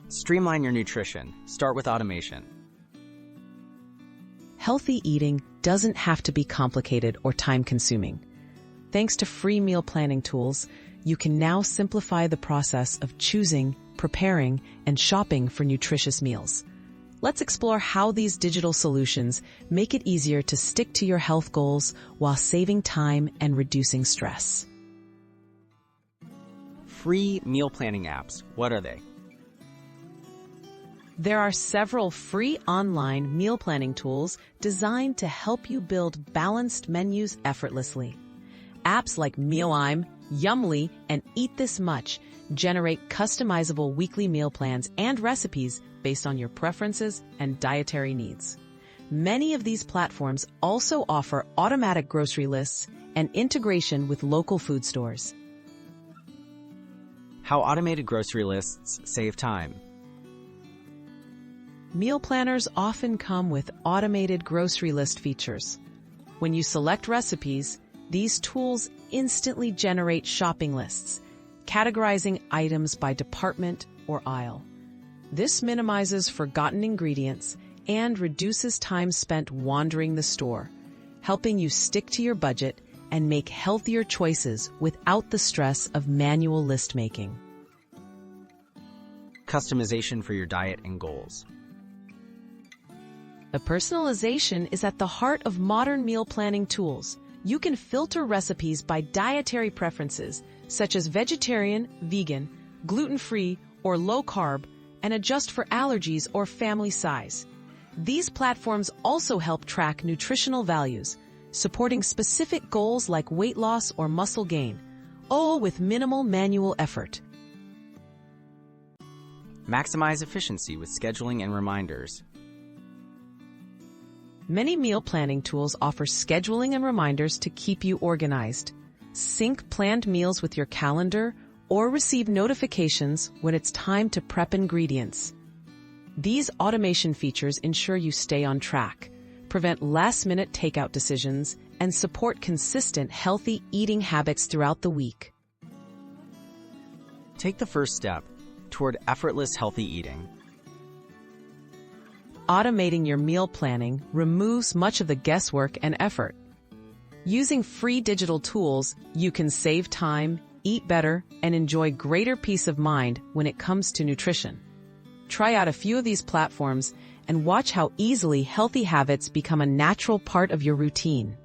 Streamline your nutrition. Start with automation. Healthy eating doesn't have to be complicated or time-consuming. Thanks to free meal planning tools, you can now simplify the process of choosing, preparing, and shopping for nutritious meals. Let's explore how these digital solutions make it easier to stick to your health goals while saving time and reducing stress. Free meal planning apps. What are they? There are several free online meal planning tools designed to help you build balanced menus effortlessly. Apps like Mealime, Yumly, and Eat This Much generate customizable weekly meal plans and recipes based on your preferences and dietary needs. Many of these platforms also offer automatic grocery lists and integration with local food stores. How automated grocery lists save time. Meal planners often come with automated grocery list features. When you select recipes, these tools instantly generate shopping lists, categorizing items by department or aisle. This minimizes forgotten ingredients and reduces time spent wandering the store, helping you stick to your budget and make healthier choices without the stress of manual list making. Customization for your diet and goals. The personalization is at the heart of modern meal planning tools. You can filter recipes by dietary preferences, such as vegetarian, vegan, gluten-free, or low-carb, and adjust for allergies or family size. These platforms also help track nutritional values, supporting specific goals like weight loss or muscle gain, all with minimal manual effort. Maximize efficiency with scheduling and reminders. Many meal planning tools offer scheduling and reminders to keep you organized. Sync planned meals with your calendar or receive notifications when it's time to prep ingredients. These automation features ensure you stay on track, prevent last-minute takeout decisions, and support consistent, healthy eating habits throughout the week. Take the first step toward effortless healthy eating. Automating your meal planning removes much of the guesswork and effort. Using free digital tools, you can save time, eat better, and enjoy greater peace of mind when it comes to nutrition. Try out a few of these platforms and watch how easily healthy habits become a natural part of your routine.